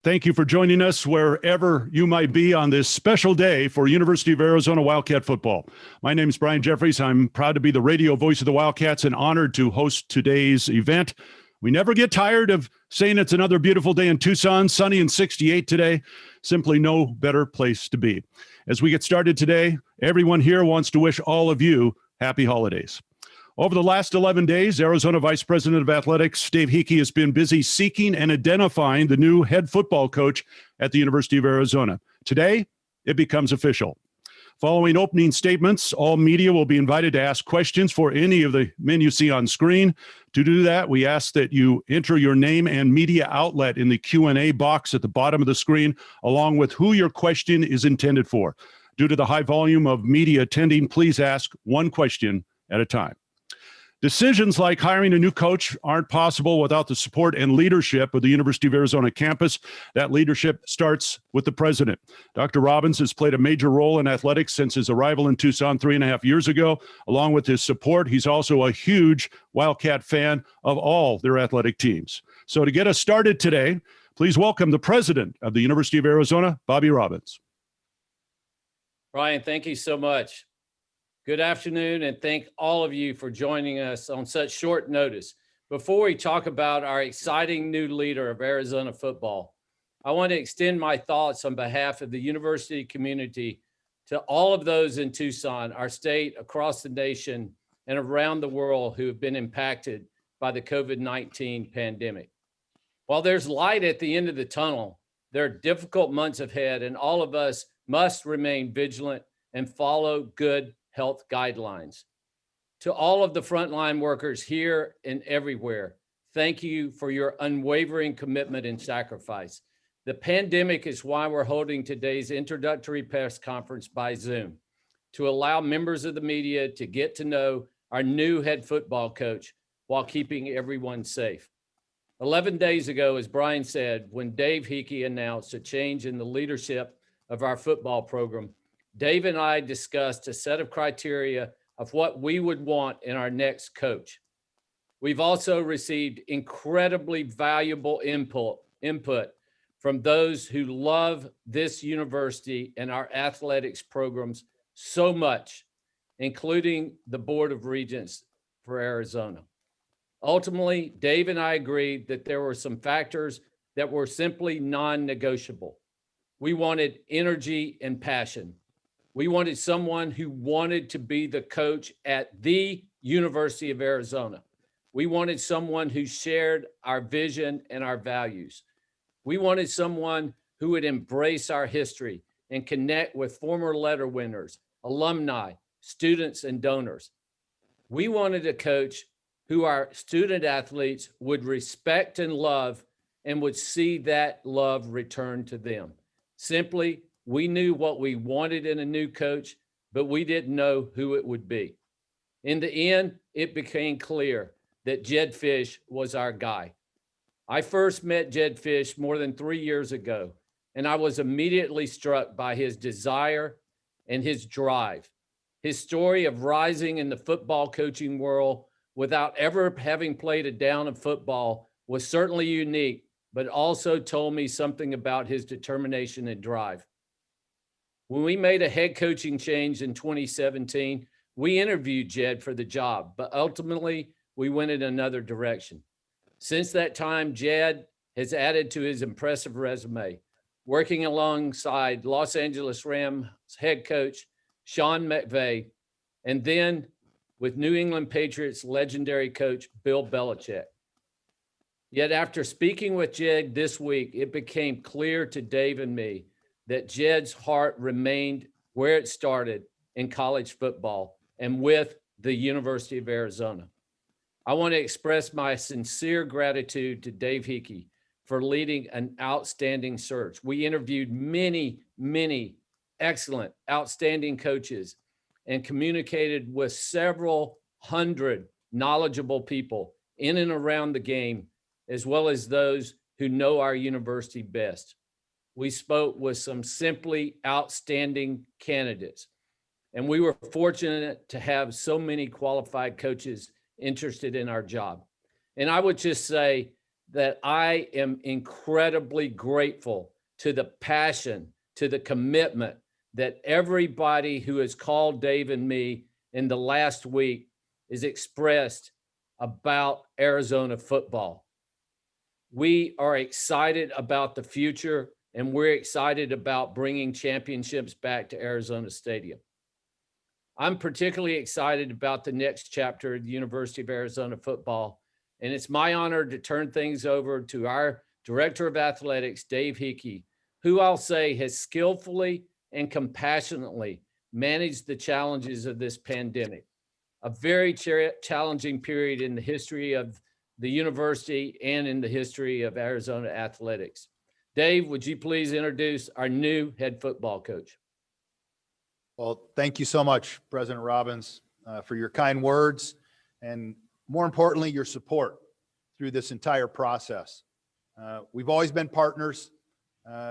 Thank you for joining us wherever you might be on this special day for University of Arizona Wildcat football. My name is Brian Jeffries. I'm proud to be the radio voice of the Wildcats and honored to host today's event. We never get tired of saying it's another beautiful day in Tucson, sunny and 68 today. Simply no better place to be. As we get started today, everyone here wants to wish all of you happy holidays. Over the last 11 days, Arizona Vice President of Athletics Dave Hickey has been busy seeking and identifying the new head football coach at the University of Arizona. Today, it becomes official. Following opening statements, all media will be invited to ask questions for any of the men you see on screen. To do that, we ask that you enter your name and media outlet in the Q&A box at the bottom of the screen, along with who your question is intended for. Due to the high volume of media attending, please ask one question at a time. Decisions like hiring a new coach aren't possible without the support and leadership of the University of Arizona campus. That leadership starts with the president. Dr. Robbins has played a major role in athletics since his arrival in Tucson 3.5 years ago. Along with his support, he's also a huge Wildcat fan of all their athletic teams. So to get us started today, please welcome the president of the University of Arizona, Bobby Robbins. Brian, thank you so much. Good afternoon, and thank all of you for joining us on such short notice. Before we talk about our exciting new leader of Arizona football, I want to extend my thoughts on behalf of the university community to all of those in Tucson, our state, across the nation, and around the world who have been impacted by the COVID-19 pandemic. While there's light at the end of the tunnel, there are difficult months ahead, and all of us must remain vigilant and follow good health guidelines. To all of the frontline workers here and everywhere, thank you for your unwavering commitment and sacrifice. The pandemic is why we're holding today's introductory press conference by Zoom, to allow members of the media to get to know our new head football coach while keeping everyone safe. 11 days ago, as Brian said, when Dave Hickey announced a change in the leadership of our football program, Dave and I discussed a set of criteria of what we would want in our next coach. We've also received incredibly valuable input from those who love this university and our athletics programs so much, including the Board of Regents for Arizona. Ultimately, Dave and I agreed that there were some factors that were simply non-negotiable. We wanted energy and passion. We wanted someone who wanted to be the coach at the University of Arizona. We wanted someone who shared our vision and our values. We wanted someone who would embrace our history and connect with former letter winners, alumni, students, and donors. We wanted a coach who our student athletes would respect and love and would see that love return to them. Simply, we knew what we wanted in a new coach, but we didn't know who it would be. In the end, it became clear that Jedd Fisch was our guy. I first met Jedd Fisch more than 3 years ago, and I was immediately struck by his desire and his drive. His story of rising in the football coaching world without ever having played a down of football was certainly unique, but also told me something about his determination and drive. When we made a head coaching change in 2017, we interviewed Jedd for the job, but ultimately we went in another direction. Since that time, Jedd has added to his impressive resume, working alongside Los Angeles Rams head coach Sean McVay, and then with New England Patriots legendary coach Bill Belichick. Yet after speaking with Jedd this week, it became clear to Dave and me that Jedd's heart remained where it started in college football and with the University of Arizona. I want to express my sincere gratitude to Dave Hickey for leading an outstanding search. We interviewed many excellent, outstanding coaches and communicated with several hundred knowledgeable people in and around the game, as well as those who know our university best. We spoke with some simply outstanding candidates, and we were fortunate to have so many qualified coaches interested in our job. And I would just say that I am incredibly grateful to the passion, to the commitment that everybody who has called Dave and me in the last week is expressed about Arizona football. We are excited about the future, and we're excited about bringing championships back to Arizona Stadium. I'm particularly excited about the next chapter of the University of Arizona football, and it's my honor to turn things over to our Director of Athletics, Dave Hickey, who I'll say has skillfully and compassionately managed the challenges of this pandemic, a very challenging period in the history of the university and in the history of Arizona athletics. Dave, would you please introduce our new head football coach? Well, thank you so much, President Robbins, for your kind words and, more importantly, your support through this entire process. We've always been partners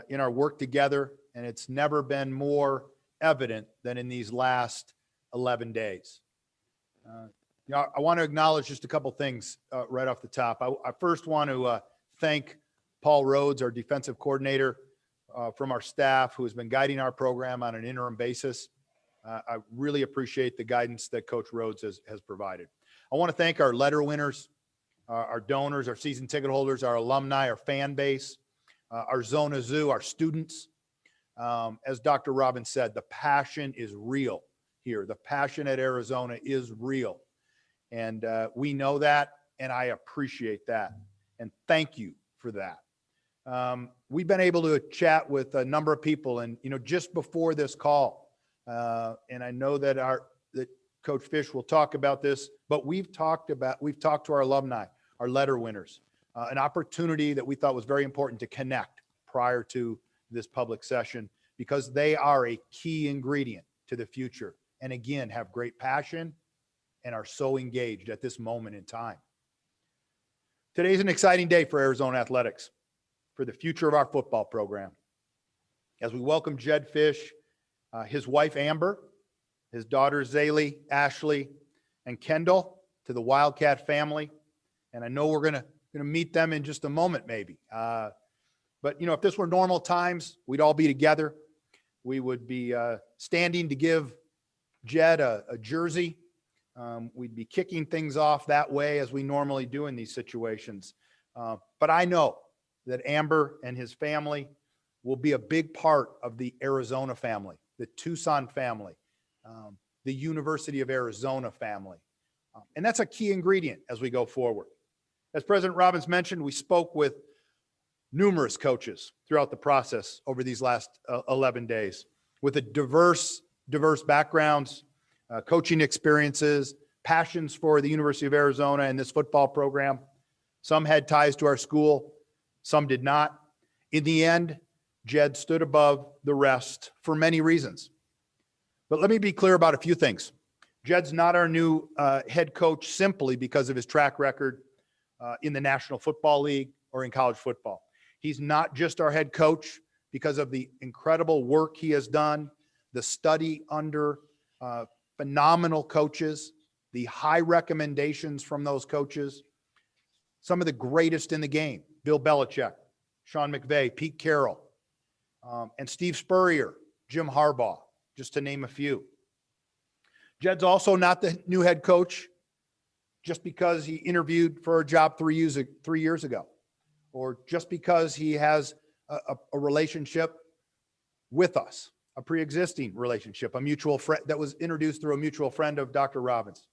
in our work together, and it's never been more evident than in these last 11 days. I want to acknowledge just a couple things right off the top. I first want to thank Paul Rhodes, our defensive coordinator, from our staff, who has been guiding our program on an interim basis. I really appreciate the guidance that Coach Rhodes has provided. I want to thank our letter winners, our donors, our season ticket holders, our alumni, our fan base, our Zona Zoo, our students. As Dr. Robbins said, the passion is real here. The passion at Arizona is real. And we know that, and I appreciate that. And thank you for that. We've been able to chat with a number of people, and just before this call, and I know that that Coach Fisch will talk about this, but we've talked to our alumni, our letter winners, an opportunity that we thought was very important to connect prior to this public session, because they are a key ingredient to the future, and again, have great passion and are so engaged at this moment in time. Today's an exciting day for Arizona athletics, for the future of our football program. As we welcome Jedd Fisch, his wife Amber, his daughters Zaylee, Ashley, and Kendall to the Wildcat family. And I know we're gonna meet them in just a moment, maybe. But if this were normal times, we'd all be together. We would be standing to give Jedd a jersey. We'd be kicking things off that way as we normally do in these situations. But I know that Amber and his family will be a big part of the Arizona family, the Tucson family, the University of Arizona family. And that's a key ingredient as we go forward. As President Robbins mentioned, we spoke with numerous coaches throughout the process over these last 11 days with a diverse backgrounds, coaching experiences, passions for the University of Arizona and this football program. Some had ties to our school, some did not. In the end, Jedd stood above the rest for many reasons. But let me be clear about a few things. Jedd's not our new head coach simply because of his track record in the National Football League or in college football. He's not just our head coach because of the incredible work he has done, the study under phenomenal coaches, the high recommendations from those coaches, some of the greatest in the game, Bill Belichick, Sean McVay, Pete Carroll, and Steve Spurrier, Jim Harbaugh, just to name a few. Jedd's also not the new head coach just because he interviewed for a job 3 years ago, or just because he has a relationship with us, a pre-existing relationship, a mutual friend that was introduced through a mutual friend of Dr. Robbins.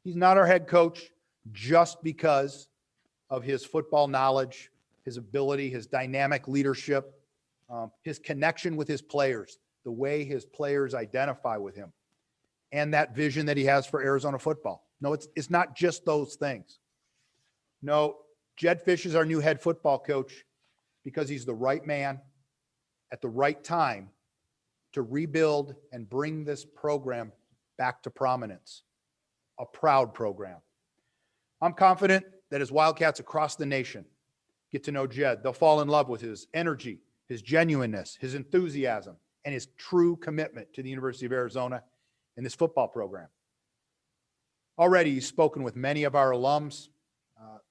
He's not our head coach just because of his football knowledge, his ability, his dynamic leadership, his connection with his players, the way his players identify with him, and that vision that he has for Arizona football. No, it's not just those things. No, Jedd Fisch is our new head football coach because he's the right man at the right time to rebuild and bring this program back to prominence, a proud program. I'm confident that as Wildcats across the nation get to know Jedd, they'll fall in love with his energy, his genuineness, his enthusiasm, and his true commitment to the University of Arizona and this football program. Already, he's spoken with many of our alums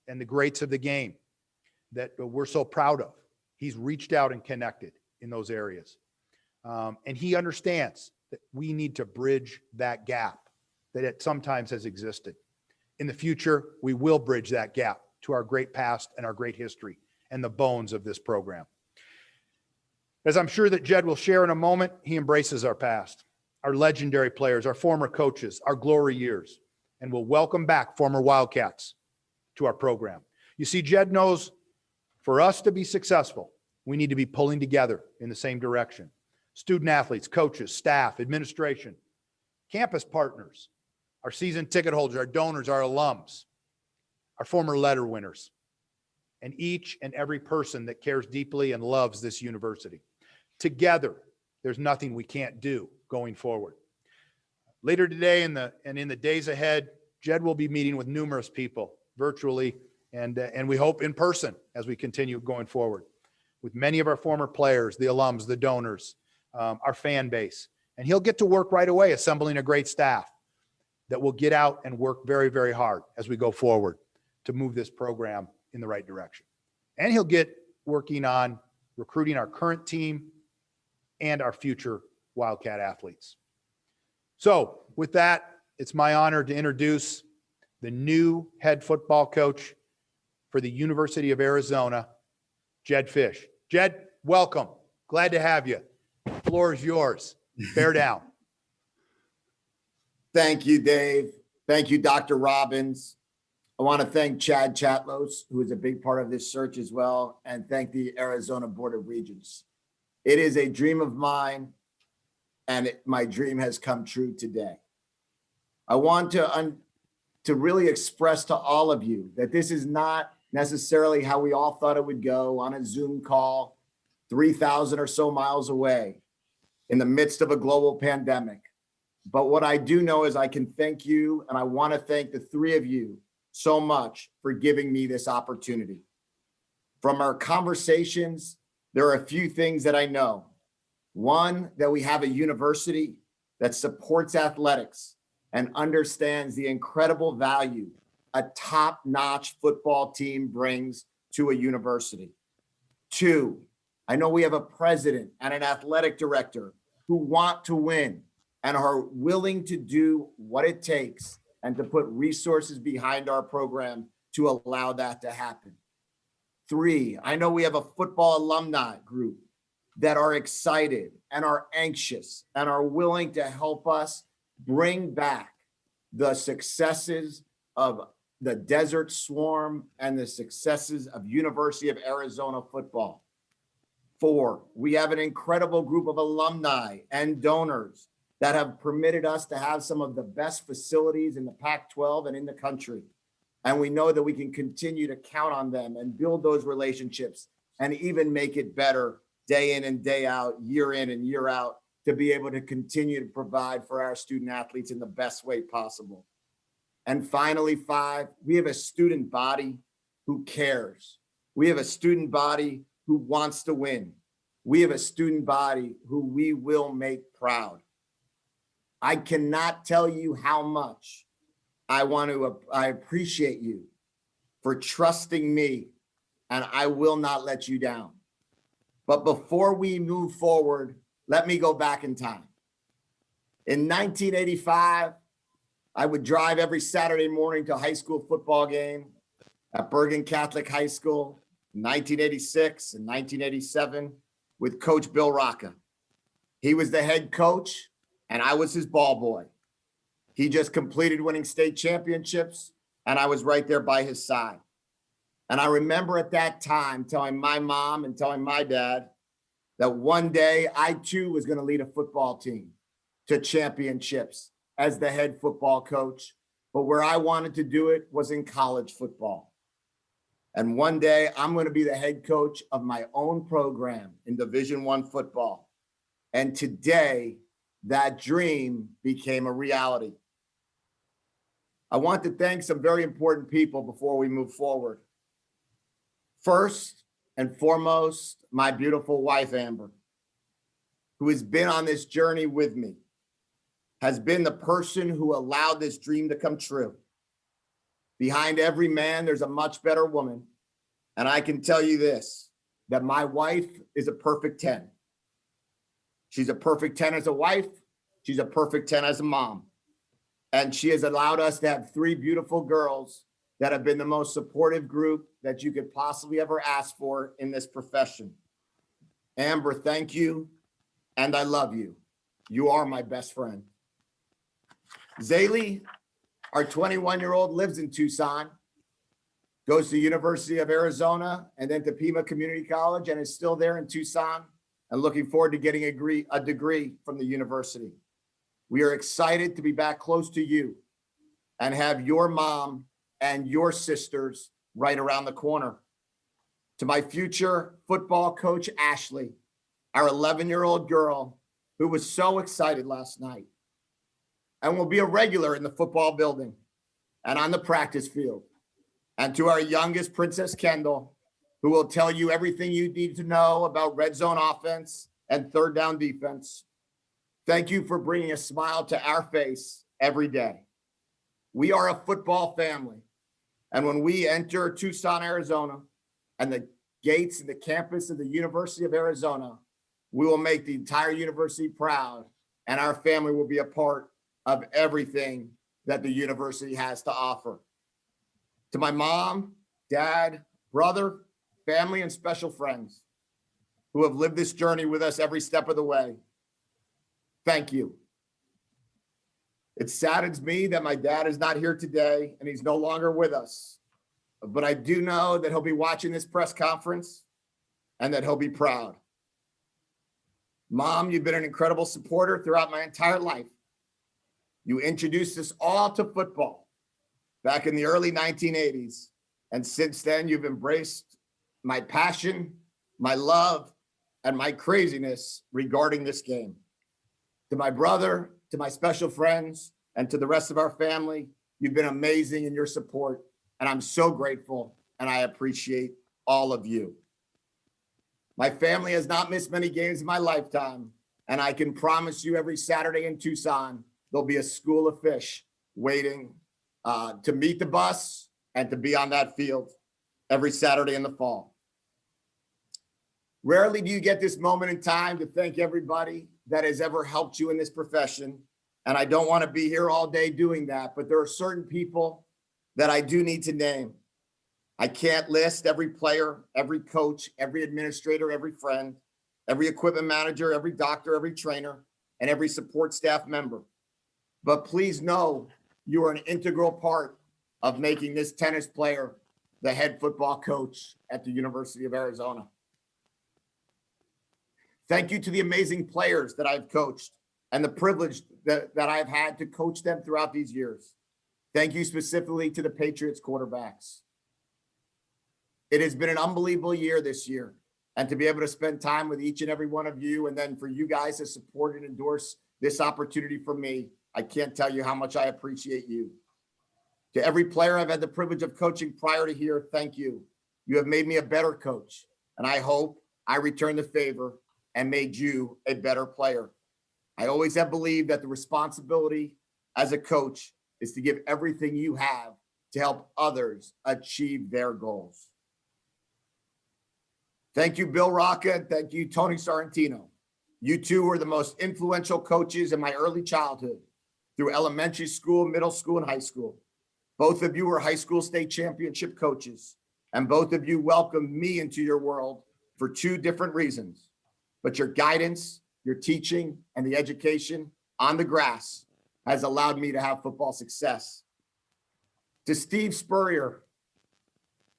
and the greats of the game. that we're so proud of. He's reached out and connected in those areas. And he understands that we need to bridge that gap that it sometimes has existed. In the future, we will bridge that gap to our great past and our great history and the bones of this program. As I'm sure that Jedd will share in a moment, he embraces our past, our legendary players, our former coaches, our glory years, and will welcome back former Wildcats to our program. You see, Jedd knows for us to be successful, we need to be pulling together in the same direction. Student athletes, coaches, staff, administration, campus partners, our season ticket holders, our donors, our alums, our former letter winners, and each and every person that cares deeply and loves this university. Together, there's nothing we can't do going forward. Later today and in the days ahead, Jedd will be meeting with numerous people virtually and we hope in person as we continue going forward with many of our former players, the alums, the donors, our fan base. And he'll get to work right away assembling a great staff that will get out and work very, very hard as we go forward to move this program in the right direction. And he'll get working on recruiting our current team and our future Wildcat athletes. So with that, it's my honor to introduce the new head football coach for the University of Arizona, Jedd Fisch. Jedd, welcome. Glad to have you. The floor is yours. Bear down. Thank you, Dave. Thank you, Dr. Robbins. I want to thank Chad Chatlos, who is a big part of this search as well, and thank the Arizona Board of Regents. It is a dream of mine, and my dream has come true today. I want to really express to all of you that this is not necessarily how we all thought it would go on a Zoom call 3,000 or so miles away in the midst of a global pandemic. But what I do know is I can thank you, and I want to thank the three of you so much for giving me this opportunity. From our conversations, there are a few things that I know. One, that we have a university that supports athletics and understands the incredible value a top-notch football team brings to a university. Two, I know we have a president and an athletic director who want to win and are willing to do what it takes and to put resources behind our program to allow that to happen. Three, I know we have a football alumni group that are excited and are anxious and are willing to help us bring back the successes of the Desert Swarm and the successes of University of Arizona football. Four, we have an incredible group of alumni and donors that have permitted us to have some of the best facilities in the Pac-12 and in the country. And we know that we can continue to count on them and build those relationships and even make it better day in and day out, year in and year out, to be able to continue to provide for our student athletes in the best way possible. And finally, five, we have a student body who cares. We have a student body who wants to win. We have a student body who we will make proud. I cannot tell you how much I appreciate you for trusting me, and I will not let you down. But before we move forward, let me go back in time. In 1985, I would drive every Saturday morning to a high school football game at Bergen Catholic High School, 1986 and 1987, with Coach Bill Rocca. He was the head coach, and I was his ball boy. He just completed winning state championships, and I was right there by his side. And I remember at that time telling my mom and telling my dad that one day I too was going to lead a football team to championships as the head football coach. But where I wanted to do it was in college football. And one day I'm going to be the head coach of my own program in Division I football. And today that dream became a reality. I want to thank some very important people before we move forward. First and foremost, my beautiful wife, Amber, who has been on this journey with me, has been the person who allowed this dream to come true. Behind every man, there's a much better woman. And I can tell you this, that my wife is a perfect 10. She's a perfect 10 as a wife. She's a perfect 10 as a mom. And she has allowed us to have 3 beautiful girls that have been the most supportive group that you could possibly ever ask for in this profession. Amber, thank you. And I love you. You are my best friend. Zaylee, our 21-year-old, lives in Tucson, goes to the University of Arizona and then to Pima Community College, and is still there in Tucson and looking forward to getting a degree from the university. We are excited to be back close to you and have your mom and your sisters right around the corner. To my future football coach, Ashley, our 11-year-old girl who was so excited last night and will be a regular in the football building and on the practice field. And to our youngest, Princess Kendall, who will tell you everything you need to know about red zone offense and third down defense. Thank you for bringing a smile to our face every day. We are a football family. And when we enter Tucson, Arizona, and the gates and the campus of the University of Arizona, we will make the entire university proud, and our family will be a part of everything that the university has to offer. To my mom, dad, brother, family, and special friends who have lived this journey with us every step of the way, thank you. It saddens me that my dad is not here today and he's no longer with us, but I do know that he'll be watching this press conference and that he'll be proud. Mom, you've been an incredible supporter throughout my entire life. You introduced us all to football back in the early 1980s. And since then, you've embraced my passion, my love, and my craziness regarding this game. To my brother, to my special friends, and to the rest of our family, you've been amazing in your support. And I'm so grateful, and I appreciate all of you. My family has not missed many games in my lifetime, and I can promise you every Saturday in Tucson, there'll be a school of Fisch waiting to meet the bus and to be on that field every Saturday in the fall. Rarely do you get this moment in time to thank everybody that has ever helped you in this profession. And I don't want to be here all day doing that, but there are certain people that I do need to name. I can't list every player, every coach, every administrator, every friend, every equipment manager, every doctor, every trainer, and every support staff member. But please know you are an integral part of making this tennis player the head football coach at the University of Arizona. Thank you to the amazing players that I've coached and the privilege that I've had to coach them throughout these years. Thank you specifically to the Patriots quarterbacks. It has been an unbelievable year this year, and to be able to spend time with each and every one of you, and then for you guys to support and endorse this opportunity for me, I can't tell you how much I appreciate you. To every player I've had the privilege of coaching prior to here, thank you. You have made me a better coach, and I hope I return the favor and made you a better player. I always have believed that the responsibility as a coach is to give everything you have to help others achieve their goals. Thank you, Bill Rocca, and thank you, Tony Sorrentino. You two were the most influential coaches in my early childhood through elementary school, middle school, and high school. Both of you were high school state championship coaches, and both of you welcomed me into your world for 2 different reasons. But your guidance, your teaching, and the education on the grass has allowed me to have football success. To Steve Spurrier,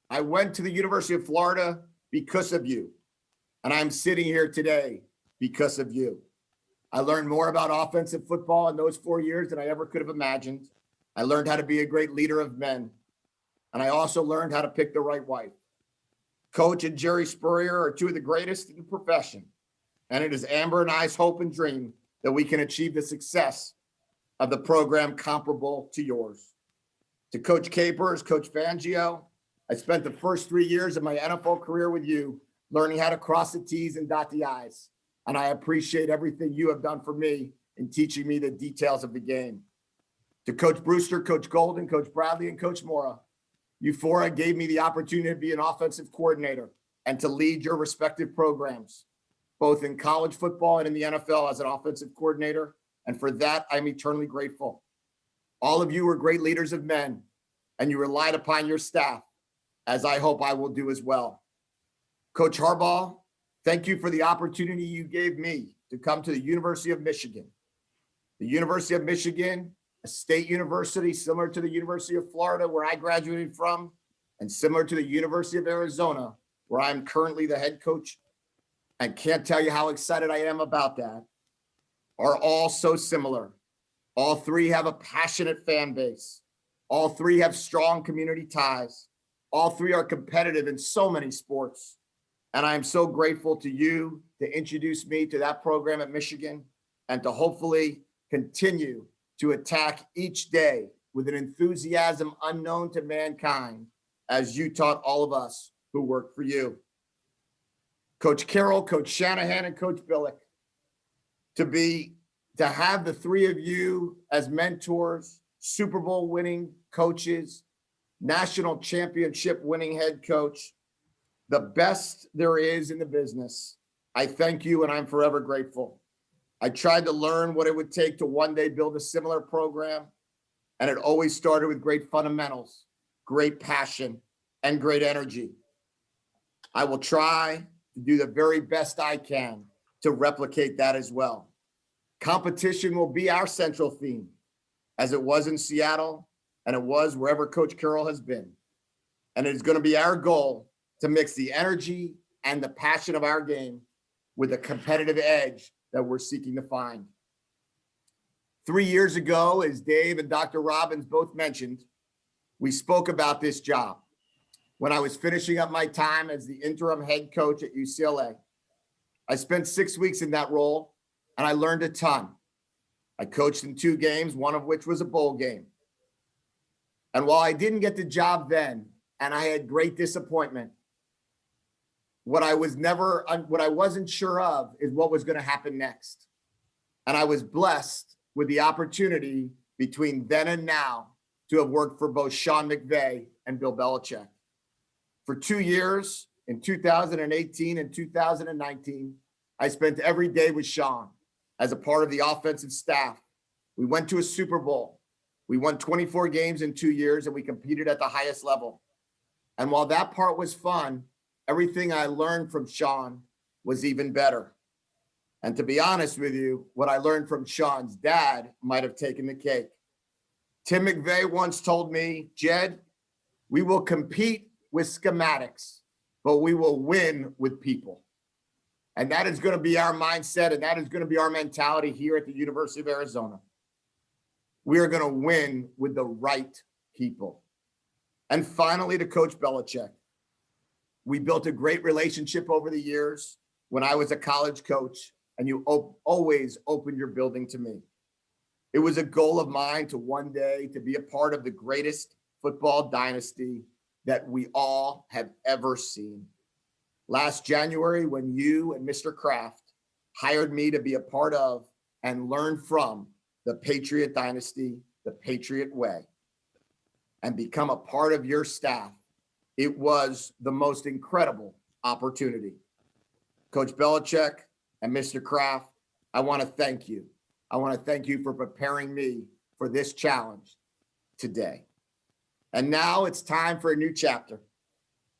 I went to the University of Florida because of you, and I'm sitting here today because of you. I learned more about offensive football in those 4 years than I ever could have imagined. I learned how to be a great leader of men, and I also learned how to pick the right wife. Coach and Jerry Spurrier are 2 of the greatest in the profession, and it is Amber and I's hope and dream that we can achieve the success of the program comparable to yours. To Coach Capers, Coach Fangio, I spent the first 3 years of my NFL career with you, learning how to cross the T's and dot the I's. And I appreciate everything you have done for me in teaching me the details of the game. To Coach Brewster, Coach Golden, Coach Bradley, and Coach Mora, You four gave me the opportunity to be an offensive coordinator and to lead your respective programs, both in college football and in the NFL as an offensive coordinator. And for that, I'm eternally grateful. All of you were great leaders of men, and you relied upon your staff, as I hope I will do as well. Coach Harbaugh, thank you for the opportunity you gave me to come to the University of Michigan. The University of Michigan, a state university similar to the University of Florida, where I graduated from, and similar to the University of Arizona, where I'm currently the head coach. I can't tell you how excited I am about that, are all so similar. All three have a passionate fan base. All three have strong community ties. All three are competitive in so many sports. And I am so grateful to you to introduce me to that program at Michigan and to hopefully continue to attack each day with an enthusiasm unknown to mankind, as you taught all of us who work for you. Coach Carroll, Coach Shanahan, and Coach Billick, to have the three of you as mentors, Super Bowl winning coaches, national championship winning head coach, the best there is in the business. I thank you, and I'm forever grateful. I tried to learn what it would take to one day build a similar program, and it always started with great fundamentals, great passion, and great energy. I will try to do the very best I can to replicate that as well. Competition will be our central theme, as it was in Seattle, and it was wherever Coach Carroll has been. And it is going to be our goal to mix the energy and the passion of our game with the competitive edge that we're seeking to find. 3 years ago, as Dave and Dr. Robbins both mentioned, we spoke about this job when I was finishing up my time as the interim head coach at UCLA. I spent 6 weeks in that role, and I learned a ton. I coached in 2 games, one of which was a bowl game. And while I didn't get the job then, and I had great disappointment, what I wasn't sure of is what was going to happen next. And I was blessed with the opportunity between then and now to have worked for both Sean McVay and Bill Belichick. For 2 years, in 2018 and 2019, I spent every day with Sean as a part of the offensive staff. We went to a Super Bowl. We won 24 games in 2 years, and we competed at the highest level. And while that part was fun, everything I learned from Sean was even better. And to be honest with you, what I learned from Sean's dad might have taken the cake. Tim McVay once told me, Jedd, we will compete with schematics, but we will win with people. And that is going to be our mindset, and that is going to be our mentality here at the University of Arizona. We are going to win with the right people. And finally, to Coach Belichick. We built a great relationship over the years when I was a college coach, and you always opened your building to me. It was a goal of mine to one day to be a part of the greatest football dynasty that we all have ever seen. Last January, when you and Mr. Kraft hired me to be a part of and learn from the Patriot dynasty, the Patriot way, and become a part of your staff, it was the most incredible opportunity. Coach Belichick and Mr. Kraft, I want to thank you. I want to thank you for preparing me for this challenge today. And now it's time for a new chapter.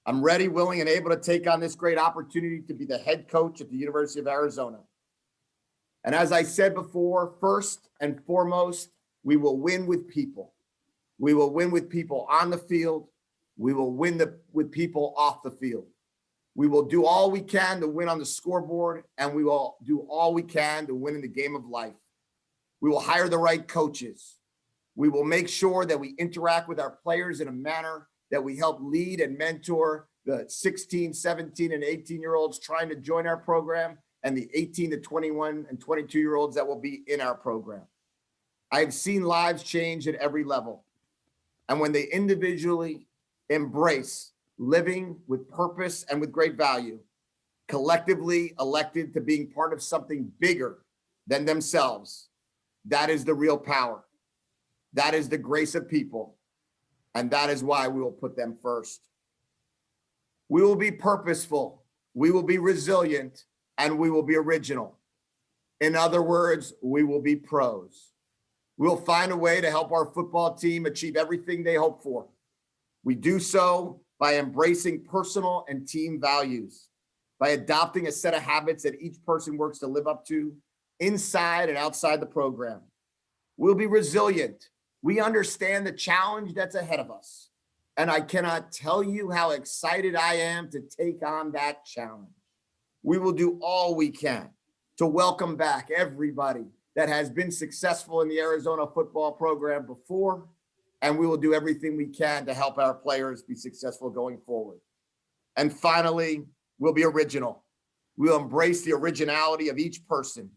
I'm ready, willing, and able to take on this great opportunity to be the head coach at the University of Arizona. And as I said before, first and foremost, we will win with people. We will win with people on the field. We will win with people off the field. We will do all we can to win on the scoreboard, and we will do all we can to win in the game of life. We will hire the right coaches. We will make sure that we interact with our players in a manner that we help lead and mentor the 16, 17, and 18-year-olds trying to join our program, and the 18 to 21 and 22-year-olds that will be in our program. I've seen lives change at every level. And when they individually embrace living with purpose and with great value, collectively elected to being part of something bigger than themselves, that is the real power. That is the grace of people. and that is why we will put them first. We will be purposeful, we will be resilient, and we will be original. In other words, we will be pros. We'll find a way to help our football team achieve everything they hope for. We do so by embracing personal and team values, by adopting a set of habits that each person works to live up to inside and outside the program. We'll be resilient. We understand the challenge that's ahead of us. And I cannot tell you how excited I am to take on that challenge. We will do all we can to welcome back everybody that has been successful in the Arizona football program before, and we will do everything we can to help our players be successful going forward. And finally, we'll be original. We'll embrace the originality of each person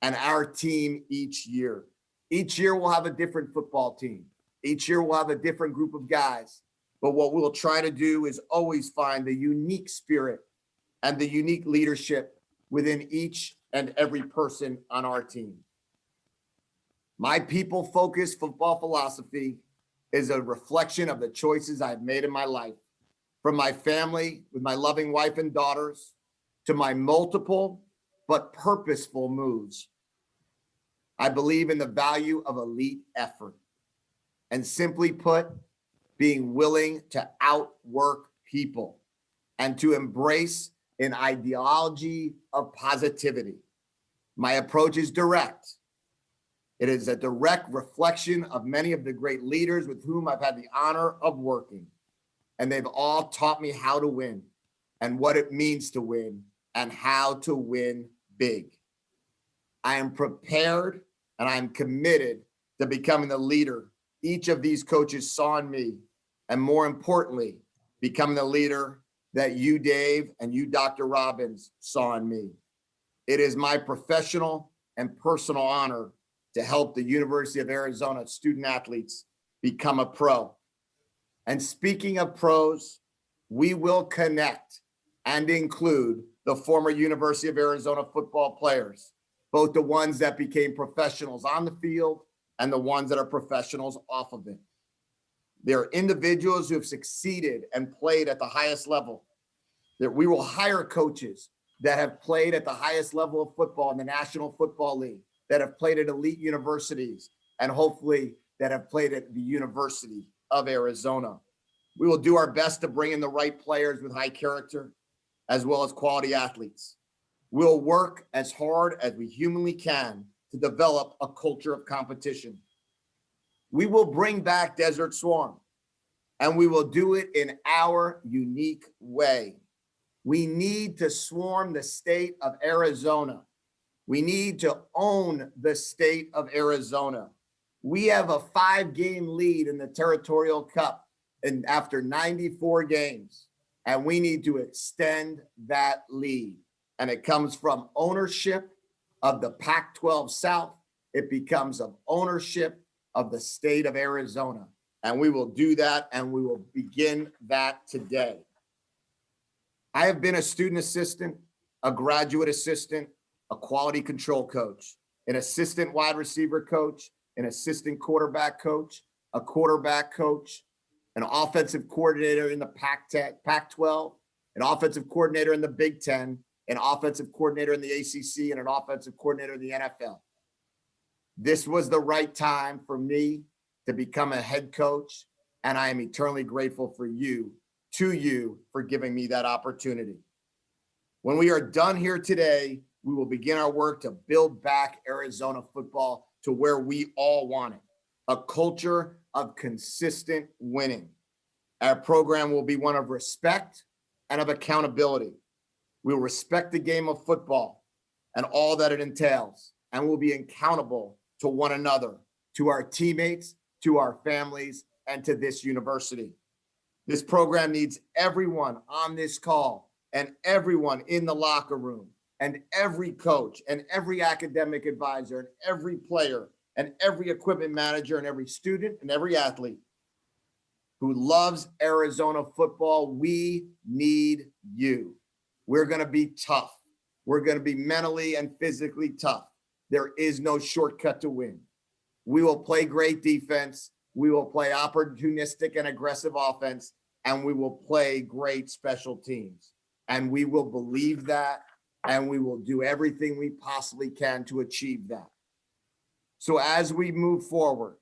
and our team each year. Each year we'll have a different football team. Each year we'll have a different group of guys. But what we'll try to do is always find the unique spirit and the unique leadership within each and every person on our team. My people-focused football philosophy is a reflection of the choices I've made in my life, from my family with my loving wife and daughters to my multiple but purposeful moves. I believe in the value of elite effort, and simply put, being willing to outwork people and to embrace an ideology of positivity. My approach is direct. It is a direct reflection of many of the great leaders with whom I've had the honor of working. And they've all taught me how to win and what it means to win and how to win big. I am prepared and I'm committed to becoming the leader each of these coaches saw in me, and more importantly, becoming the leader that you, Dave, and you, Dr. Robbins, saw in me. It is my professional and personal honor to help the University of Arizona student athletes become a pro. And speaking of pros, we will connect and include the former University of Arizona football players, both the ones that became professionals on the field and the ones that are professionals off of it. They're individuals who have succeeded and played at the highest level. That we will hire coaches that have played at the highest level of football in the National Football League, that have played at elite universities, and hopefully that have played at the University of Arizona. We will do our best to bring in the right players with high character, as well as quality athletes. We'll work as hard as we humanly can to develop a culture of competition. We will bring back Desert Swarm, and we will do it in our unique way. We need to swarm the state of Arizona. We need to own the state of Arizona. We have a 5-game lead in the Territorial Cup and after 94 games, and we need to extend that lead. And it comes from ownership of the Pac-12 South. It becomes of ownership of the state of Arizona. And we will do that, and we will begin that today. I have been a student assistant, a graduate assistant, a quality control coach, an assistant wide receiver coach, an assistant quarterback coach, a quarterback coach, an offensive coordinator in the Pac-12, an offensive coordinator in the Big Ten, an offensive coordinator in the ACC, and an offensive coordinator in the NFL. This was the right time for me to become a head coach, and I am eternally grateful for you, for giving me that opportunity. When we are done here today, we will begin our work to build back Arizona football to where we all want it, a culture of consistent winning. Our program will be one of respect and of accountability. We will respect the game of football and all that it entails, and we'll be accountable to one another, to our teammates, to our families, and to this university. This program needs everyone on this call and everyone in the locker room and every coach and every academic advisor and every player and every equipment manager and every student and every athlete who loves Arizona football. We need you. We're going to be tough. We're going to be mentally and physically tough. There is no shortcut to win. We will play great defense. We will play opportunistic and aggressive offense, and we will play great special teams. And we will believe that, and we will do everything we possibly can to achieve that. So as we move forward,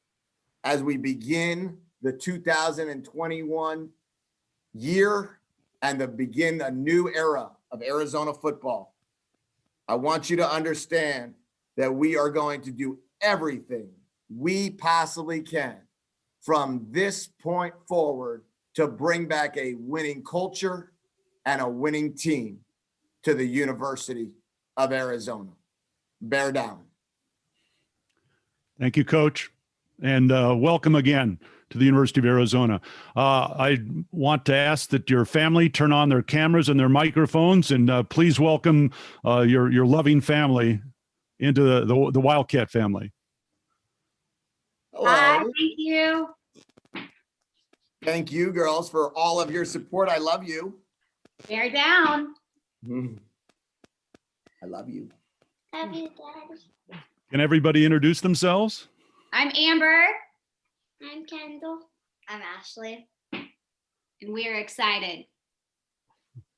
as we begin the 2021 year and begin a new era of Arizona football, I want you to understand that we are going to do everything we possibly can from this point forward to bring back a winning culture and a winning team to the University of Arizona. Bear down. Thank you, Coach. And welcome again to the University of Arizona. I want to ask that your family turn on their cameras and their microphones, and please welcome your loving family into the Wildcat family. Hello. Hi, thank you. Thank you, girls, for all of your support. I love you. Bear down. I love you. Love you, Dad. Can everybody introduce themselves? I'm Amber. I'm Kendall. I'm Ashley. And we are excited.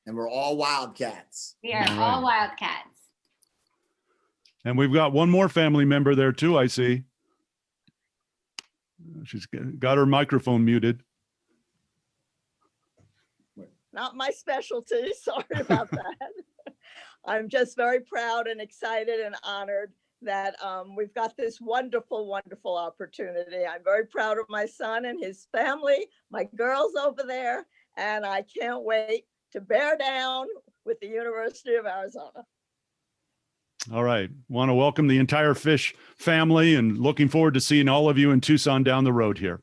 And we're all Wildcats. We are All all right. Wildcats. And we've got one more family member there too, I see. She's got her microphone muted. Not my specialty. Sorry about that. I'm just very proud and excited and honored that we've got this wonderful, wonderful opportunity. I'm very proud of my son and his family, my girls over there, and I can't wait to bear down with the University of Arizona. All right. Want to welcome the entire Fisch family and looking forward to seeing all of you in Tucson down the road here.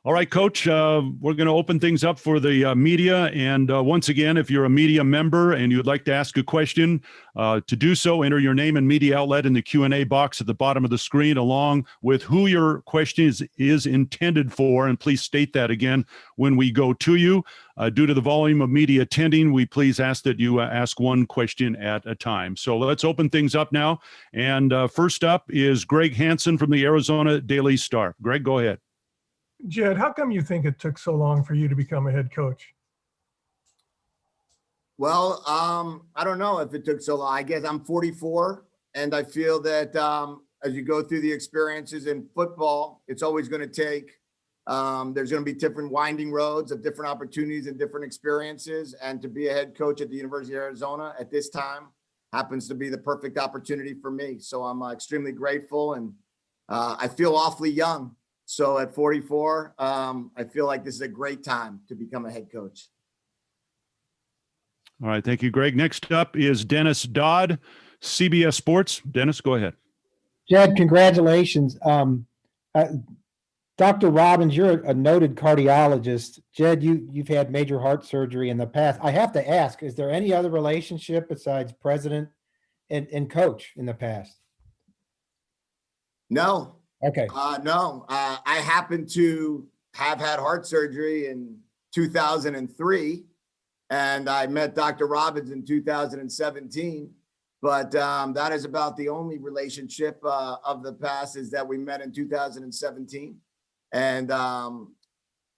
All right, Coach, we're going to open things up for the media. And once again, if you're a media member and you'd like to ask a question, to do so, enter your name and media outlet in the Q&A box at the bottom of the screen, along with who your question is intended for. And please state that again when we go to you. Due to the volume of media attending, we please ask that you ask one question at a time. So let's open things up now. And first up is Greg Hansen from the Arizona Daily Star. Greg, go ahead. Jedd, how come you think it took so long for you to become a head coach? Well, I don't know if it took so long. I guess I'm 44, and I feel that as you go through the experiences in football, it's always going to take, there's going to be different winding roads of different opportunities and different experiences. And to be a head coach at the University of Arizona at this time happens to be the perfect opportunity for me. So I'm extremely grateful, and I feel awfully young. So at 44, I feel like this is a great time to become a head coach. All right. Thank you, Greg. Next up is Dennis Dodd, CBS Sports. Dennis, go ahead. Jedd, congratulations. Dr. Robbins, you're a noted cardiologist. Jedd, you've had major heart surgery in the past. I have to ask, is there any other relationship besides president and coach in the past? No. Okay. No. I happened to have had heart surgery in 2003, and I met Dr. Robbins in 2017. But that is about the only relationship of the past, is that we met in 2017. And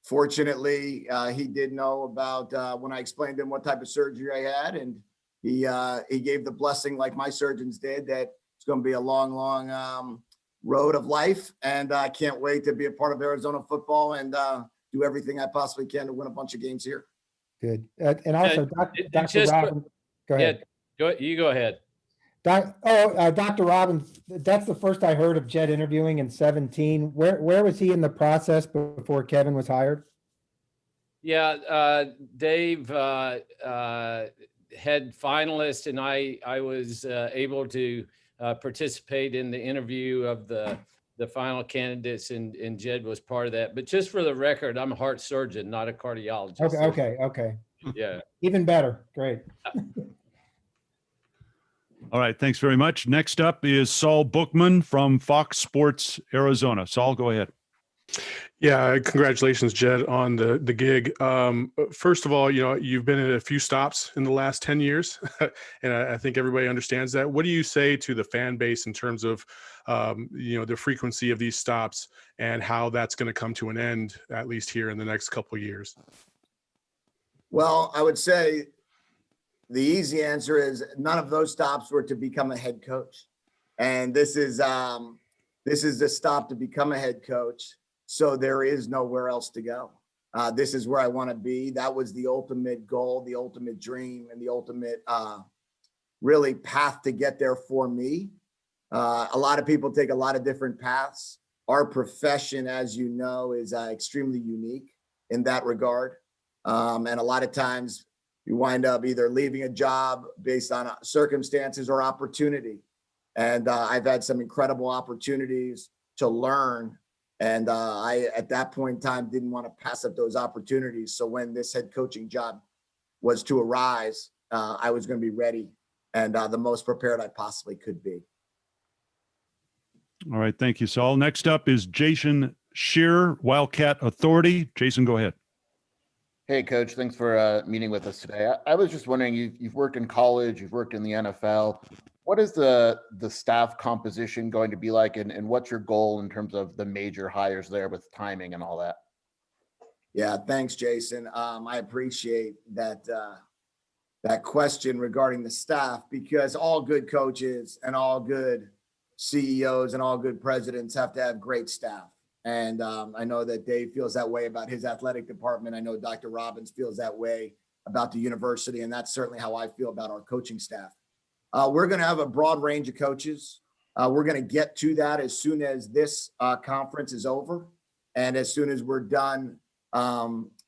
fortunately, he did know about when I explained to him what type of surgery I had. And he gave the blessing, like my surgeons did, that it's going to be a long, long road of life. And I can't wait to be a part of Arizona football and do everything I possibly can to win a bunch of games here. Good. And also, Dr. Robbins, go ahead. Yeah, you go ahead. Dr. Robbins, that's the first I heard of Jedd interviewing in 2017. Where was he in the process before Kevin was hired? Yeah, Dave had finalists, and I was able to participate in the interview of the final candidates, and Jedd was part of that. But just for the record, I'm a heart surgeon, not a cardiologist. Okay. Yeah. Even better. Great. All right. Thanks very much. Next up is Saul Bookman from Fox Sports Arizona. Saul, go ahead. Yeah, congratulations, Jedd, on the gig. First of all, you've been at a few stops in the last 10 years, and I think everybody understands that. What do you say to the fan base in terms of, the frequency of these stops and how that's going to come to an end, at least here in the next couple of years? Well, I would say the easy answer is none of those stops were to become a head coach. And this is the stop to become a head coach. So there is nowhere else to go. This is where I want to be. That was the ultimate goal, the ultimate dream, and the ultimate really path to get there for me. A lot of people take a lot of different paths. Our profession, as you know, is extremely unique in that regard. And a lot of times you wind up either leaving a job based on circumstances or opportunity. And I've had some incredible opportunities to learn. And I, at that point in time, didn't want to pass up those opportunities. So when this head coaching job was to arise, I was going to be ready and the most prepared I possibly could be. All right. Thank you, Saul. Next up is Jason Shearer, Wildcat Authority. Jason, go ahead. Hey, Coach. Thanks for meeting with us today. I was just wondering, you've worked in college, you've worked in the NFL. What is the staff composition going to be like, and what's your goal in terms of the major hires there with timing and all that? Yeah, thanks, Jason. I appreciate that question regarding the staff, because all good coaches and all good CEOs and all good presidents have to have great staff. And I know that Dave feels that way about his athletic department. I know Dr. Robbins feels that way about the university, and that's certainly how I feel about our coaching staff. We're going to have a broad range of coaches. We're going to get to that as soon as this conference is over and as soon as we're done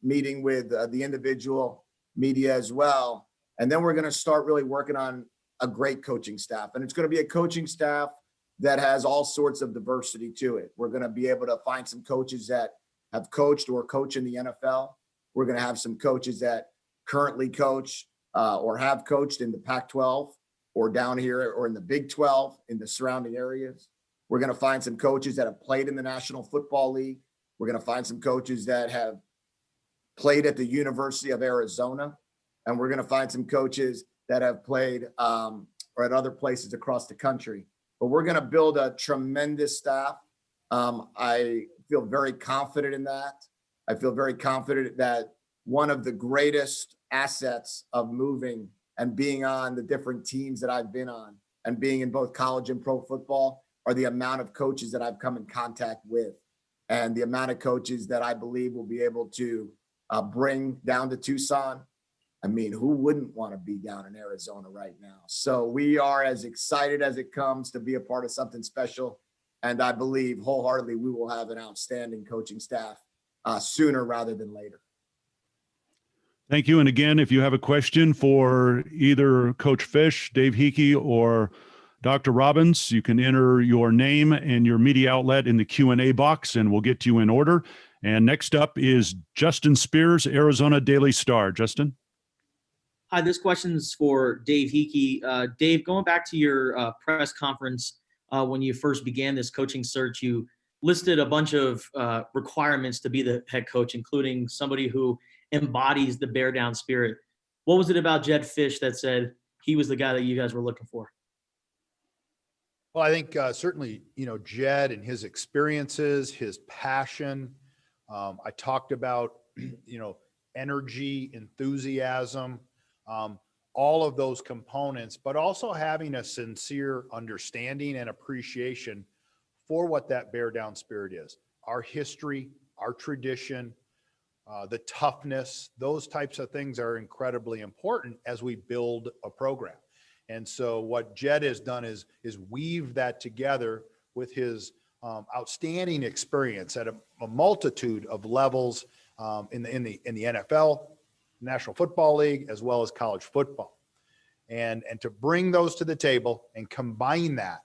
meeting with the individual media as well. And then we're going to start really working on a great coaching staff. And it's going to be a coaching staff that has all sorts of diversity to it. We're going to be able to find some coaches that have coached or coach in the NFL. We're going to have some coaches that currently coach or have coached in the Pac-12 or down here or in the Big 12 in the surrounding areas. We're going to find some coaches that have played in the National Football League. We're going to find some coaches that have played at the University of Arizona. And we're going to find some coaches that have played or at other places across the country. But we're going to build a tremendous staff. I feel very confident in that. I feel very confident that one of the greatest assets of moving and being on the different teams that I've been on and being in both college and pro football are the amount of coaches that I've come in contact with and the amount of coaches that I believe will be able to bring down to Tucson. I mean, who wouldn't want to be down in Arizona right now? So we are as excited as it comes to be a part of something special. And I believe wholeheartedly we will have an outstanding coaching staff sooner rather than later. Thank you. And again, if you have a question for either Coach Fisch, Dave Hickey, or Dr. Robbins, you can enter your name and your media outlet in the Q&A box, and we'll get you in order. And next up is Justin Spears, Arizona Daily Star. Justin. Hi, this question is for Dave Hickey. Dave, going back to your press conference when you first began this coaching search, you listed a bunch of requirements to be the head coach, including somebody who embodies the bear down spirit. What was it about Jedd Fisch that said he was the guy that you guys were looking for? Well, I think certainly, Jedd and his experiences, his passion. I talked about, energy, enthusiasm, all of those components, but also having a sincere understanding and appreciation for what that bear down spirit is. Our history, our tradition, the toughness, those types of things are incredibly important as we build a program. And so what Jedd has done is weave that together with his outstanding experience at a multitude of levels in the NFL, National Football League, as well as college football. And to bring those to the table and combine that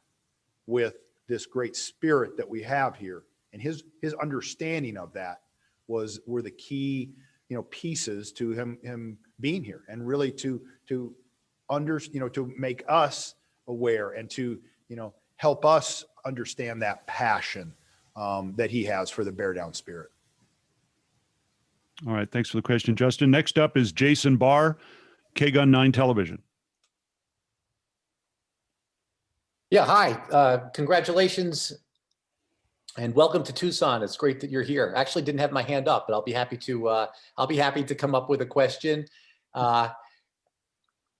with this great spirit that we have here and his understanding of that were the key, pieces to him being here and really to make us aware and to, help us understand that passion that he has for the Bear Down spirit. All right. Thanks for the question, Justin. Next up is Jason Barr, K-Gun 9 Television. Yeah, hi. Congratulations and welcome to Tucson. It's great that you're here. I actually didn't have my hand up, but I'll be happy to come up with a question.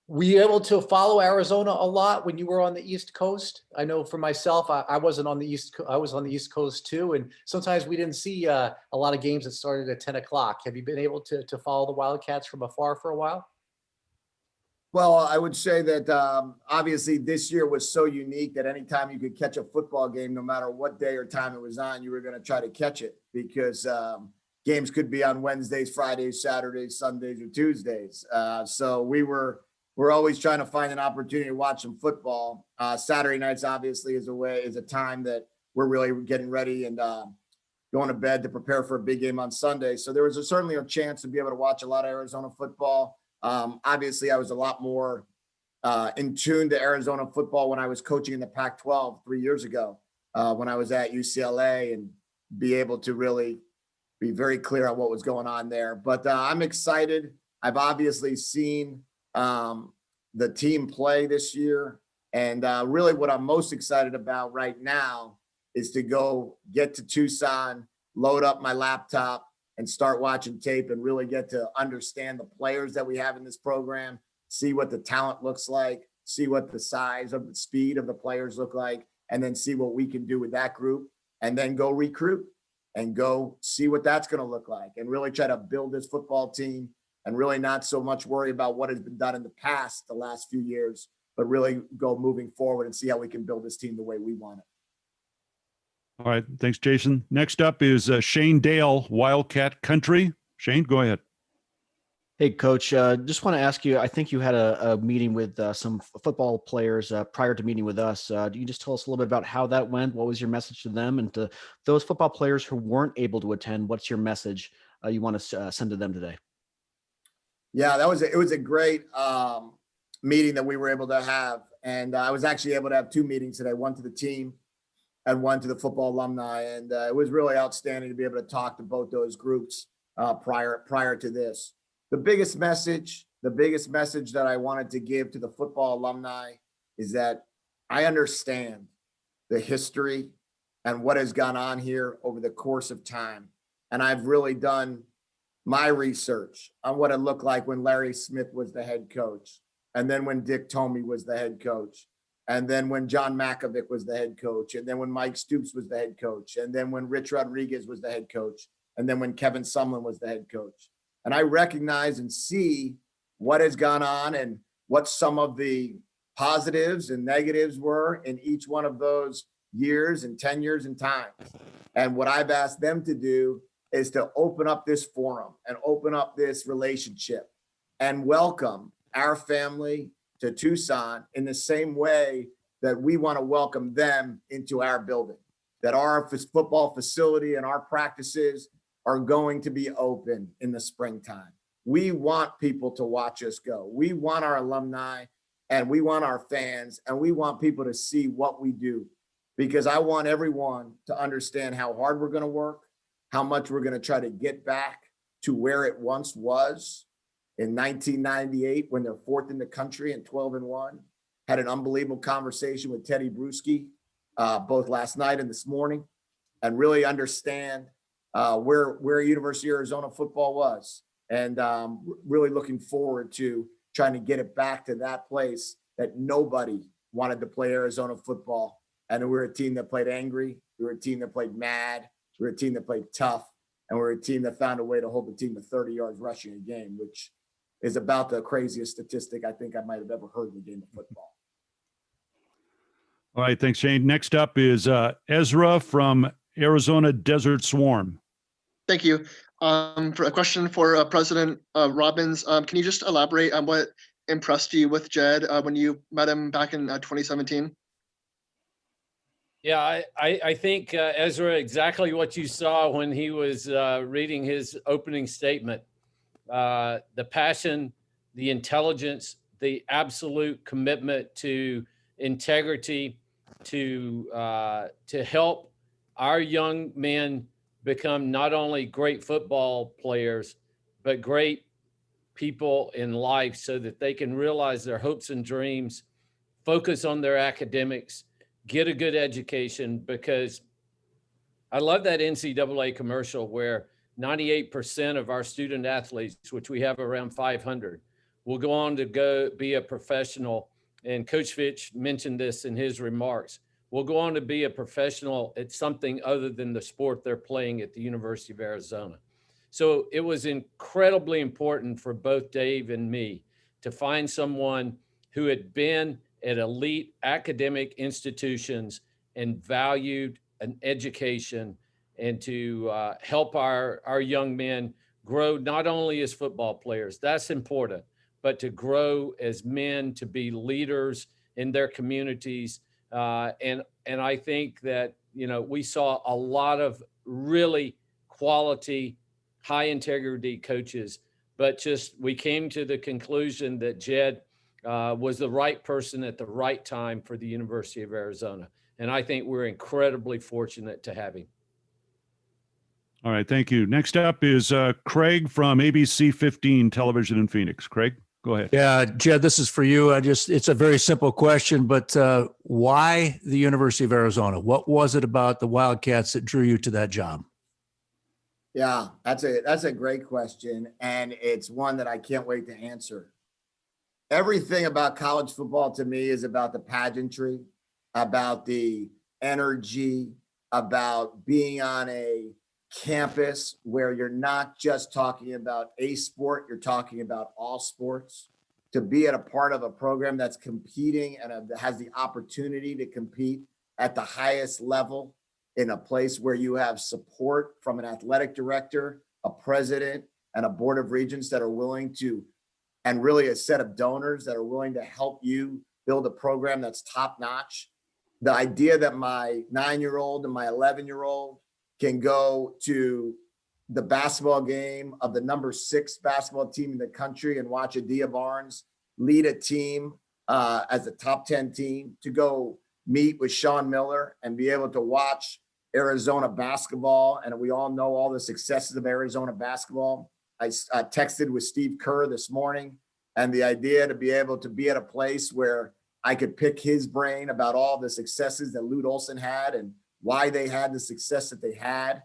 Were you able to follow Arizona a lot when you were on the East Coast? I know for myself, I wasn't on the I was on the East Coast too, and sometimes we didn't see a lot of games that started at 10 o'clock. Have you been able to follow the Wildcats from afar for a while? Well, I would say that obviously this year was so unique that anytime you could catch a football game, no matter what day or time it was on, you were going to try to catch it because games could be on Wednesdays, Fridays, Saturdays, Sundays, or Tuesdays. So we're always trying to find an opportunity to watch some football. Saturday nights obviously is a time that we're really getting ready and going to bed to prepare for a big game on Sunday. So there was certainly a chance to be able to watch a lot of Arizona football. Obviously, I was a lot more in tune to Arizona football when I was coaching in the Pac-12 3 years ago, when I was at UCLA, and be able to really be very clear on what was going on there. But I'm excited. I've obviously seen the team play this year. And really what I'm most excited about right now is to go get to Tucson, load up my laptop, and start watching tape and really get to understand the players that we have in this program, see what the talent looks like, see what the size of the speed of the players look like, and then see what we can do with that group, and then go recruit and go see what that's going to look like, and really try to build this football team and really not so much worry about what has been done in the past, the last few years, but really go moving forward and see how we can build this team the way we want it. All right. Thanks, Jason. Next up is Shane Dale, Wildcat Country. Shane, go ahead. Hey, Coach. Just want to ask you, I think you had a meeting with some football players prior to meeting with us. Do you just tell us a little bit about how that went? What was your message to them? And to those football players who weren't able to attend, what's your message you want to send to them today? Yeah, it was a great meeting that we were able to have. And I was actually able to have two meetings today, one to the team and one to the football alumni. And it was really outstanding to be able to talk to both those groups prior to this. The biggest message that I wanted to give to the football alumni is that I understand the history and what has gone on here over the course of time. And I've really done my research on what it looked like when Larry Smith was the head coach, and then when Dick Tomey was the head coach, and then when John Makovic was the head coach, and then when Mike Stoops was the head coach, and then when Rich Rodriguez was the head coach, and then when Kevin Sumlin was the head coach. And I recognize and see what has gone on and what some of the positives and negatives were in each one of those years and tenures and times. And what I've asked them to do is to open up this forum and open up this relationship and welcome our family to Tucson in the same way that we want to welcome them into our building, that our football facility and our practices are going to be open in the springtime. We want people to watch us go. We want our alumni and we want our fans and we want people to see what we do, because I want everyone to understand how hard we're going to work, how much we're going to try to get back to where it once was in 1998 when they're fourth in the country and 12-1. Had an unbelievable conversation with Teddy Bruschi both last night and this morning, and really understand where University of Arizona football was, and really looking forward to trying to get it back to that place that nobody wanted to play Arizona football. And we were a team that played angry. We were a team that played mad. We were a team that played tough. And we're a team that found a way to hold the team to 30 yards rushing a game, which is about the craziest statistic I think I might have ever heard in the game of football. All right. Thanks, Shane. Next up is Ezra from Arizona Desert Swarm. Thank you. For a question for President Robbins, can you just elaborate on what impressed you with Jedd when you met him back in 2017? Yeah, I think, Ezra, exactly what you saw when he was reading his opening statement. The passion, the intelligence, the absolute commitment to integrity, to help our young men become not only great football players, but great people in life so that they can realize their hopes and dreams, focus on their academics, get a good education. Because I love that NCAA commercial where 98% of our student athletes, which we have around 500, will go on to go be a professional. And Coach Fisch mentioned this in his remarks. Will go on to be a professional at something other than the sport they're playing at the University of Arizona. So it was incredibly important for both Dave and me to find someone who had been at elite academic institutions and valued an education, and to help our young men grow not only as football players, that's important, but to grow as men, to be leaders in their communities. And I think that, you know, we saw a lot of really quality, high integrity coaches, but just we came to the conclusion that Jedd was the right person at the right time for the University of Arizona. And I think we're incredibly fortunate to have him. All right, thank you. Next up is Craig from ABC 15 Television in Phoenix. Craig, go ahead. Yeah, Jedd, this is for you. It's a very simple question, but why the University of Arizona? What was it about the Wildcats that drew you to that job? Yeah, that's a great question. And it's one that I can't wait to answer. Everything about college football to me is about the pageantry, about the energy, about being on a campus where you're not just talking about a sport, you're talking about all sports. To be at a part of a program that's competing and has the opportunity to compete at the highest level in a place where you have support from an athletic director, a president, and a board of regents that are willing to, and really a set of donors that are willing to help you build a program that's top notch. The idea that my 9-year-old and my 11-year-old can go to the basketball game of the number 6 basketball team in the country and watch Adia Barnes lead a team as a top 10 team, to go meet with Sean Miller and be able to watch Arizona basketball. And we all know all the successes of Arizona basketball. I texted with Steve Kerr this morning, and the idea to be able to be at a place where I could pick his brain about all the successes that Lute Olson had and why they had the success that they had,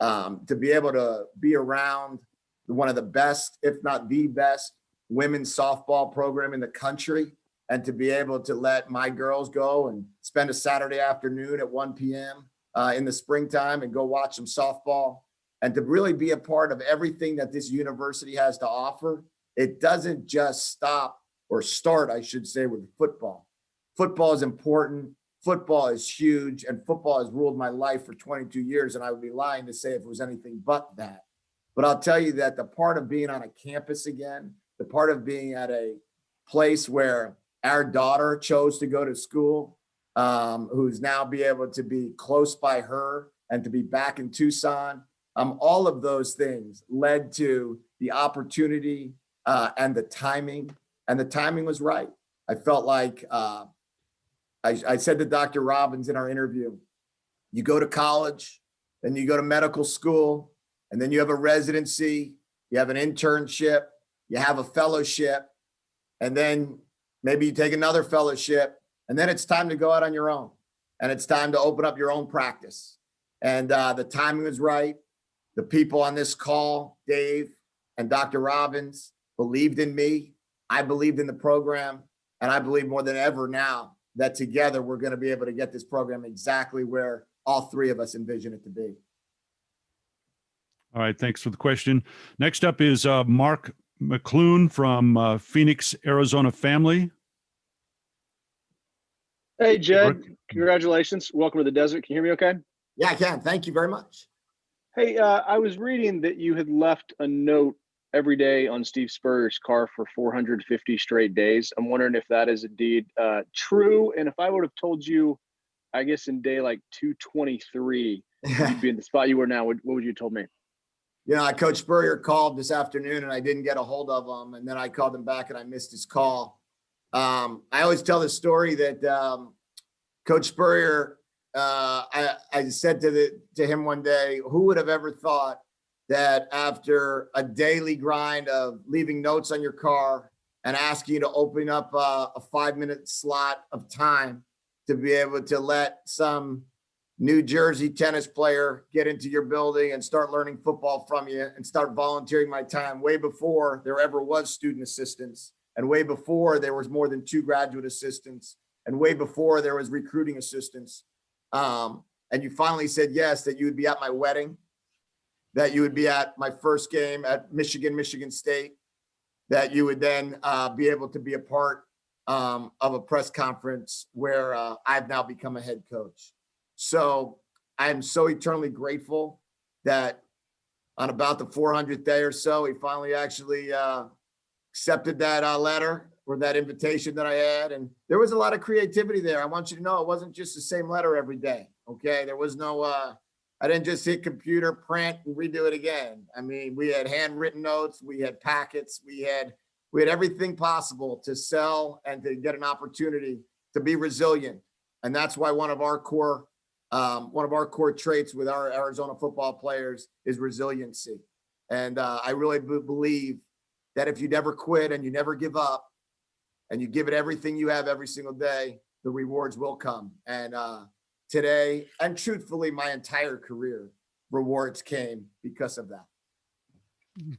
to be able to be around one of the best, if not the best, women's softball program in the country, and to be able to let my girls go and spend a Saturday afternoon at 1 p.m. In the springtime and go watch some softball, and to really be a part of everything that this university has to offer. It doesn't just stop or start, I should say, with football. Football is important. Football is huge, and football has ruled my life for 22 years. And I would be lying to say if it was anything but that. But I'll tell you that the part of being on a campus again, the part of being at a place where our daughter chose to go to school, who's now be able to be close by her and to be back in Tucson, all of those things led to the opportunity and the timing. And the timing was right. I felt like I said to Dr. Robbins in our interview, you go to college, then you go to medical school, and then you have a residency, you have an internship, you have a fellowship, and then maybe you take another fellowship, and then it's time to go out on your own. And it's time to open up your own practice. And the timing was right. The people on this call, Dave and Dr. Robbins, believed in me. I believed in the program. And I believe more than ever now that together we're going to be able to get this program exactly where all three of us envision it to be. All right, thanks for the question. Next up is Mark McClune from Phoenix, Arizona family. Hey, Jedd, congratulations. Welcome to the desert. Can you hear me okay? Yeah, I can. Thank you very much. Hey, I was reading that you had left a note every day on Steve Spurrier's car for 450 straight days. I'm wondering if that is indeed true. And if I would have told you, I guess in day like 223, you'd be in the spot you were now, what would you have told me? Yeah, Coach Spurrier called this afternoon and I didn't get a hold of him. And then I called him back and I missed his call. I always tell the story that Coach Spurrier I said to him one day, who would have ever thought that after a daily grind of leaving notes on your car and asking you to open up a 5-minute slot of time to be able to let some New Jersey tennis player get into your building and start learning football from you and start volunteering my time way before there ever was student assistants, and way before there was more than 2 graduate assistants, and way before there was recruiting assistants. And you finally said yes, that you would be at my wedding, that you would be at my first game at Michigan State, that you would then be able to be a part of a press conference where I've now become a head coach. So I'm so eternally grateful that on about the 400th day or so, he finally actually accepted that letter or that invitation that I had. And there was a lot of creativity there. I want you to know it wasn't just the same letter every day. Okay. There was no, I didn't just hit computer, print, and redo it again. I mean, we had handwritten notes, we had packets, we had everything possible to sell and to get an opportunity to be resilient. And that's why one of our core traits with our Arizona football players is resiliency. And I really believe that if you never quit and you never give up and you give it everything you have every single day, the rewards will come. And today, and truthfully, my entire career, rewards came because of that.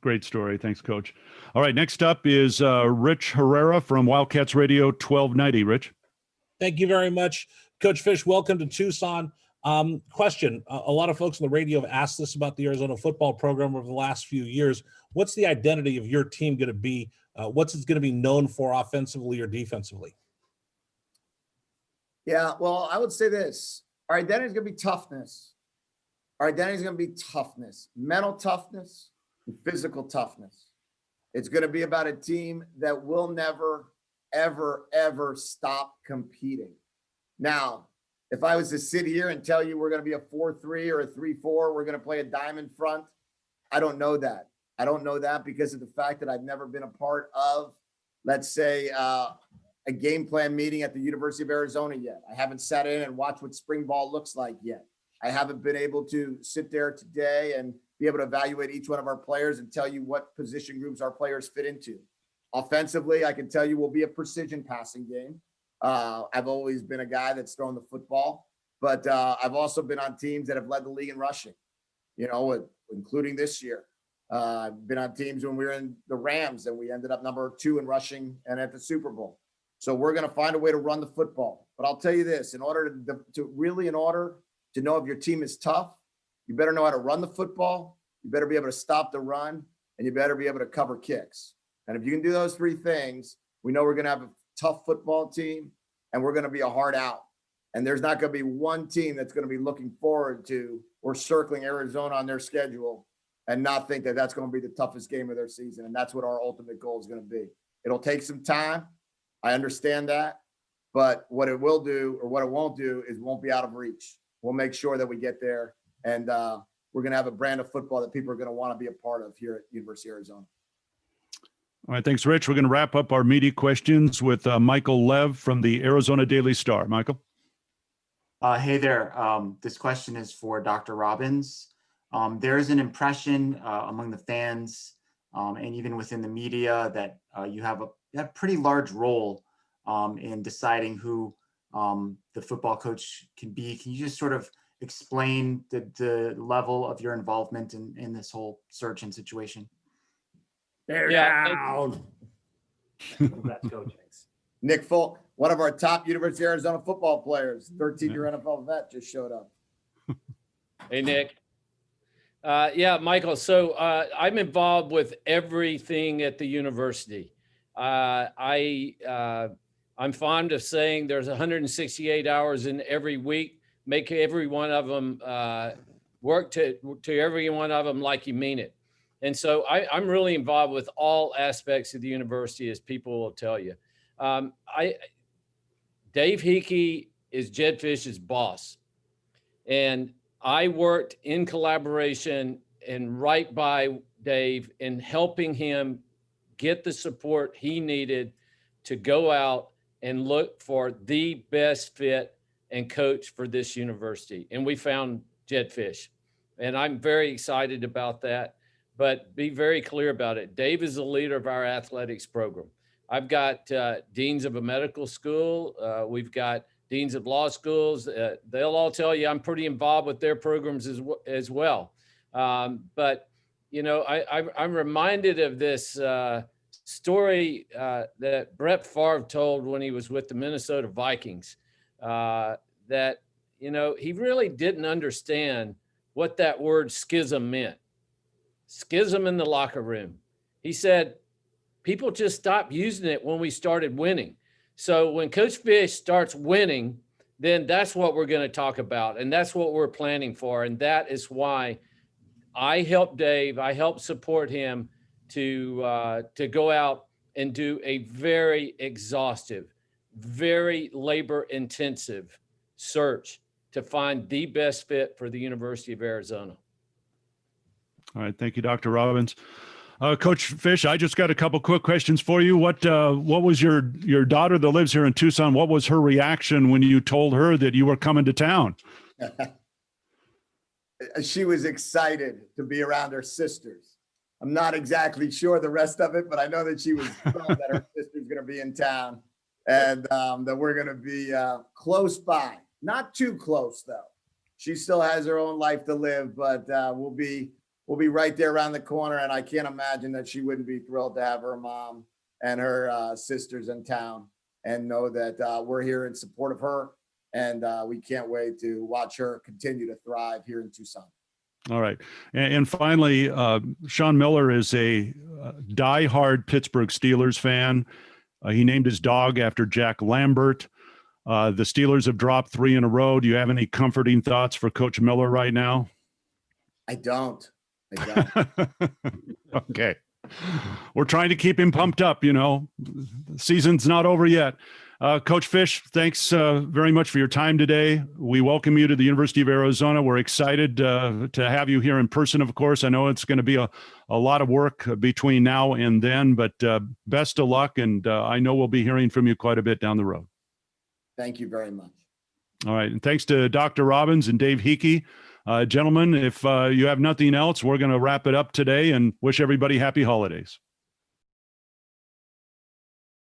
Great story. Thanks, Coach. All right, next up is Rich Herrera from Wildcats Radio 1290. Rich. Thank you very much. Coach Fisch, welcome to Tucson. Question, a lot of folks on the radio have asked this about the Arizona football program over the last few years. What's the identity of your team going to be? What's it going to be known for offensively or defensively? Yeah, well, I would say this. Our identity is going to be toughness. Our identity is going to be toughness, mental toughness, and physical toughness. It's going to be about a team that will never, ever, ever stop competing. Now, if I was to sit here and tell you we're going to be a 4-3 or a 3-4, we're going to play a diamond front, I don't know that. I don't know that because of the fact that I've never been a part of, let's say, a game plan meeting at the University of Arizona yet. I haven't sat in and watched what spring ball looks like yet. I haven't been able to sit there today and be able to evaluate each one of our players and tell you what position groups our players fit into. Offensively, I can tell you we'll be a precision passing game. I've always been a guy that's thrown the football, but I've also been on teams that have led the league in rushing, including this year. I've been on teams when we were in the Rams and we ended up number 2 in rushing and at the Super Bowl. So we're going to find a way to run the football. But I'll tell you this, in order to know if your team is tough, you better know how to run the football. You better be able to stop the run, and you better be able to cover kicks. And if you can do those 3 things, we know we're going to have a tough football team, and we're going to be a hard out. And there's not going to be one team that's going to be looking forward to or circling Arizona on their schedule and not think that that's going to be the toughest game of their season. And that's what our ultimate goal is going to be. It'll take some time. I understand that. But what it will do or what it won't do is won't be out of reach. We'll make sure that we get there. And we're going to have a brand of football that people are going to want to be a part of here at University of Arizona. All right, thanks, Rich. We're going to wrap up our media questions with Michael Lev from the Arizona Daily Star. Michael. Hey there. This question is for Dr. Robbins. There is an impression among the fans and even within the media that you have a pretty large role in deciding who the football coach can be. Can you just sort of explain the level of your involvement in this whole search and situation? They're down. Congrats, Coach. Nick Folk, one of our top University of Arizona football players, 13-year NFL vet, just showed up. Hey, Nick. Yeah, Michael. So I'm involved with everything at the university. I'm fond of saying there's 168 hours in every week. Make every one of them work to every one of them like you mean it. And so I'm really involved with all aspects of the university, as people will tell you. Dave Hickey is Jedd Fisch's boss. And I worked in collaboration and right by Dave in helping him get the support he needed to go out and look for the best fit and coach for this university. And we found Jedd Fisch. And I'm very excited about that. But be very clear about it. Dave is the leader of our athletics program. I've got deans of a medical school. We've got deans of law schools. They'll all tell you I'm pretty involved with their programs as well. But, you know, I'm reminded of this story that Brett Favre told when he was with the Minnesota Vikings, that, you know, he really didn't understand what that word schism meant. Schism in the locker room. He said, people just stopped using it when we started winning. So when Coach Fisch starts winning, then that's what we're going to talk about. And that's what we're planning for. And that is why I helped Dave, I helped support him to go out and do a very exhaustive, very labor intensive search to find the best fit for the University of Arizona. All right. Thank you, Dr. Robbins. Coach Fisch, I just got a couple quick questions for you. What was your daughter that lives here in Tucson? What was her reaction when you told her that you were coming to town? She was excited to be around her sisters. I'm not exactly sure the rest of it, but I know that she was thrilled that her sister's going to be in town and that we're going to be close by. Not too close, though. She still has her own life to live, but we'll be right there around the corner. And I can't imagine that she wouldn't be thrilled to have her mom and her sisters in town and know that we're here in support of her. And we can't wait to watch her continue to thrive here in Tucson. All right. And finally, Sean Miller is a diehard Pittsburgh Steelers fan. He named his dog after Jack Lambert. The Steelers have dropped 3 in a row. Do you have any comforting thoughts for Coach Miller right now? I don't. Okay. We're trying to keep him pumped up, you know. The season's not over yet. Coach Fisch, thanks very much for your time today. We welcome you to the University of Arizona. We're excited to have you here in person, of course. I know it's going to be a lot of work between now and then, but best of luck. And I know we'll be hearing from you quite a bit down the road. Thank you very much. All right. And thanks to Dr. Robbins and Dave Hickey. Gentlemen, if you have nothing else, we're going to wrap it up today and wish everybody happy holidays.